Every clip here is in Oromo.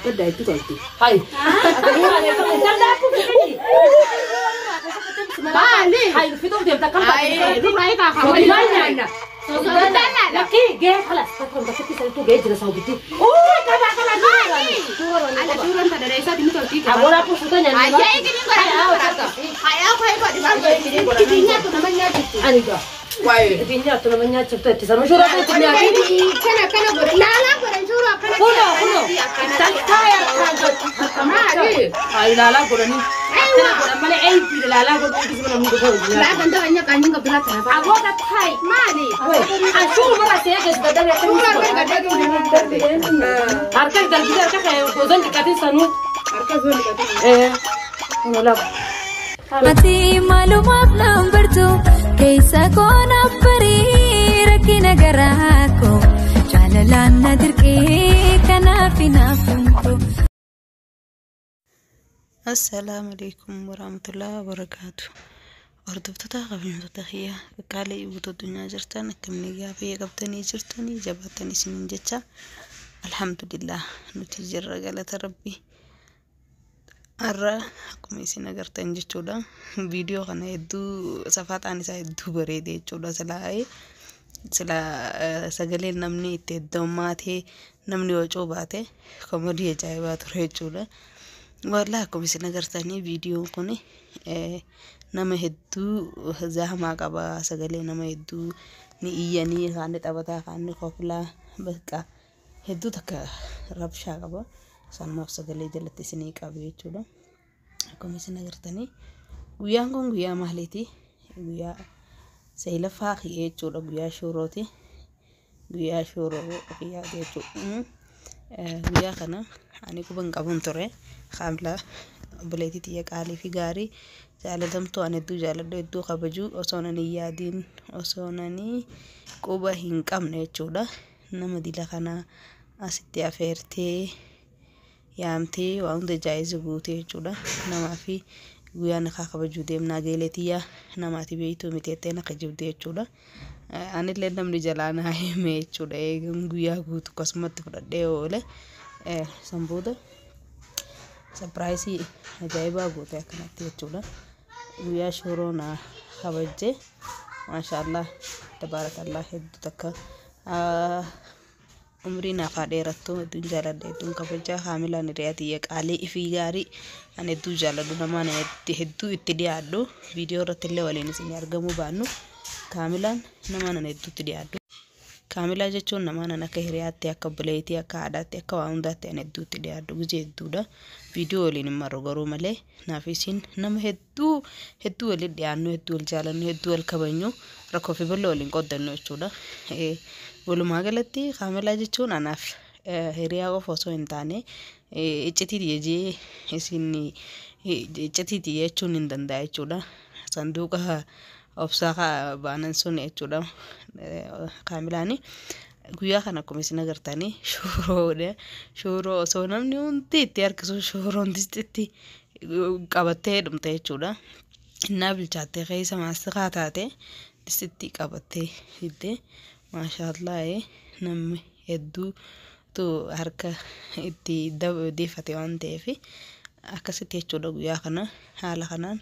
بدأ يتقولتي هاي هاي في دول يبدأ كم هاي رأيك خبري ما ينا لكن جه خلاص تكون بس كيس itu جه جلسوا بدي كذا على شو أنت دريسة دي متوقي أقول أبو سودان يعني أيه كذي أنا واي الدنيا تنامnya cepet di sana surat itu nya kana lala berjuru kana kuno tantaya kamari ai lala gorani kana goramale ai fi lala gorani kisana mungu ko la ganda anya kanyi ga bila ta ago da thai mali ashur mara se ga bada ya harka dalbi harka kai gozan dikati sanu harka zon dikati wala mati malumat lambertu kaisa kona pari rakina garako jalalan nadirke kana finafuntu. السلام عليكم ورحمة الله وبركاته. وردبتها قبل تخيا قال يبغى الدنيا جرتنا كم نجا في قبتني جرتني جبتني سنين جتا الحمد لله نتيجة رجالة ربي أرى أقوم يسنا جرتني جتولا فيديو خنا يدو صفات عن يدو بريدة جتولا سلا سجلين نمني تدوماته نمني وجوباته كمودي جايبات رجولا والله أقوم يسنا جرتني فيديو كوني nama hedduu zahama qaba sagalee nama hedduu ni iyyanii kan taphataa kan qoflaa bakka hedduu takka rabshaa qaba sanmaaf sagalee jalatti isinii qabu jechuudha akkuma isin agartanii guyyaan kun guyyaa maaliiti guyyaa seelaffaa jechuudha guyyaa shoorooti guyyaa shooroo jechuudha guyyaa kana ani kuban qabun ture khamla buleetiti qaalii fi gaarii jaaladamtu an hedduu jaaladhu hedduu kabaju osoo nani yaadiin osoo nani quba hin qabne jechuudha nama dila kana asitti afeertee yaamtee waan hunda jaayizu guute jechuudha namaa fi guyyaa nakaa kabajuu deemnaa geeletiyaa namaati beeytuu miteettee naka jibde jechuudha anillee namni jalaanaa hime jechuudha eegan guyyaa guutu akkasumatti fudhadhee oole sanbooda surprise ajaa'ibaa guute akkanatti jechuudha guyyaa shooroona kabajje maashaallah tabarakallah hedduu takka umriin afaa dheerattuu hedduun jaaladha hedduun kabajaa haamilaan hiriyaati qaalii ifii gaarii an hedduu jaaladhu namaan hedduu itti dhiyaadhu viidiyoo irratti illee waliin isin argamuu baannu kaamilaan namaan an hedduutti dhiyaadhu kaamilaa jechuun namaan akka hiriyaatti akka buleetii akka haadhaatti akka waa hundaatti an hedduutti dhiyaadhu gujee hedduudha viidiyoo waliin immoo garuu malee naaf isin nama hedduu waliin dhiyaannu hedduu wal jaalannu hedduu wal kabajnu rakkoo fi bal'oo waliin qoddannu jechuudha walumaa galatti kaamilaa jechuun anaaf hiriyaa qofa osoo hin taane iccitiiti jee isin iccitiiti jechuun hin danda'a jechuudha sanduuqa obsaa baanan sun jechuudha kaamilaani guyyaa kana akkuma isin agartanii shooroo osoo namni hundi itti harkisu shooroon itti qabattee dhumte jechuudha innaa bilchaattee keessa maastiqaa taate itti qabattee hiddee maashaallah namni hedduu tu harka itti deeffate waan ta'eef akkasitti jechuudha guyyaa kana haala kanaan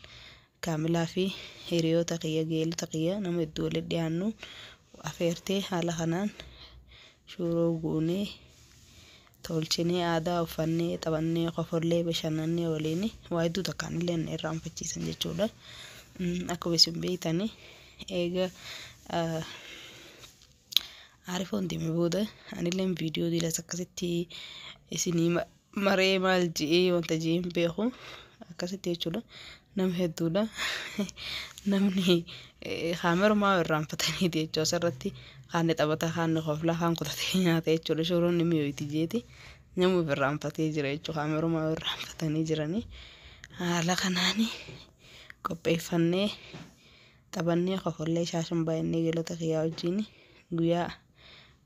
kaamilaa fi hiriyoota kiyya geelota kiyya nama hedduu waliin dhiyaannu afeertee haala kanaan shooroo guunee tolchinee aadaa uffannee taphannee qofollee bashannannee waliin waa hedduu takkaan illee irraanfachiisan jechuudha akkuma isin beektanii eega arifoon deeme booda anillee viidiyoo diilas akkasitti isinii maree maal ji'ee wanta ji'een beeku akkasitti jechuudha nama hedduudha namni haamerumaa irraanfatanii jechuu asirratti kaanne taphataa kaanne qoflaa kaan kutatee nyaata jechuudha shooroon ni mi'ooyti jeeti namu irraanfatee jira jechuudha haamerumaa irraanfatanii jiranii haala kanaani qopheeffannee taphannee qofollee shaashan baay'annee geelota kiyyaa wajjin guyyaa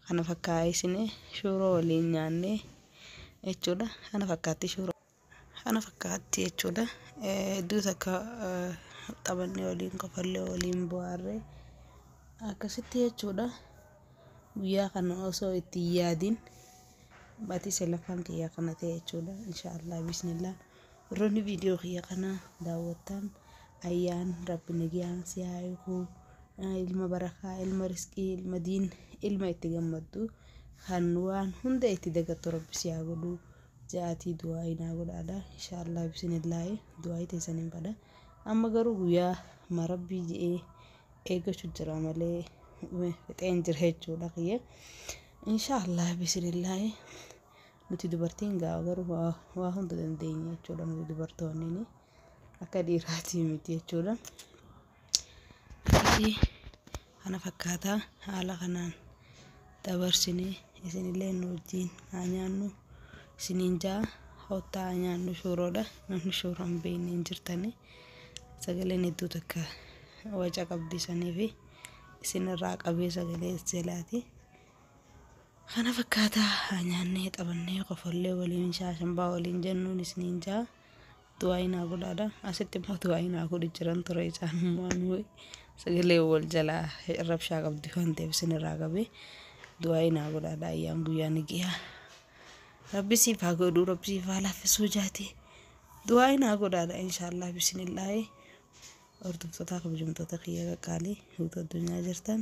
kana fakkaayisine shooroo waliin nyaannee jechuudha kana fakkaatti shooroo kana fakkaatti jechuudha hedduu takka taphannee waliin qofollee waliin bohaarree akkasitti jechuudha guyyaa kana osoo itti yaadin baatii selafaan kiyyaa kana ta'e jechuudha inshaallah bismillah warroonni viidiyoo kiyya kana daawwattan ayyaan rabbi nagiyaan si haa eegu ilma barakaa ilma riskii ilma diin ilma itti gammaddu kan waan hunda itti dagattu rabbi si haa godhu jaatii du'aa inaa godhaadha inshaallah bismillah du'aa teessaniin bada amma garuu guyyaa marabbii je'ee eeggachuu jira malee fixeen jira jechuudha kiyya inshaallah bismillah nuti dubartiin gaafa garuu waa hunda dandeenya jechuudha nuti dubartoonni akka dhiiraatii miti jechuudha kana fakkaata haala kanaan dabarsinee isinillee nu wajjin haa nyaannu isiniin jaa hottaa haa nyaannu shooroodha namni shooraan beekne hin jirtani sagaleen hedduu takka waca qabdisanii fi isinirraa qabee sagalee seelaati kana fakkaata haa nyaannee xabannee qofallee waliin shaashambaa waliin jennuun isiniin jaa du'aa inaa godhaadha asitti immoo du'aa inaa godhi jiran ture isaan waan sagalee wal jalaa rabshaa qabdi waan ta'eef isinirraa qabee du'aa inaa godhaadha ayyaan guyyaa niqiyaa rabbi siif haa godhu rabbi siif haa laaffisuu jaati du'aa inaa godhaadha inshaallah bismillah hordoftoota kabajamtoota kiyya qaqqaalii guutuu addunyaa jirtan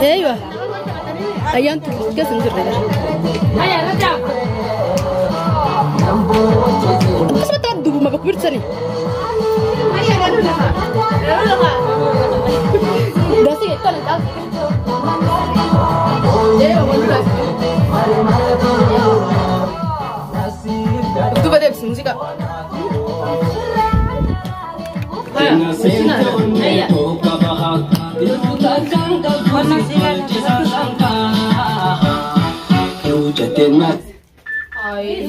ايوه ايام تقسم جرده هيا رجع بس ما تدبوا ما بكبر سنه هيا رجع ده سي طلع ايوه والله tu bade música Ay,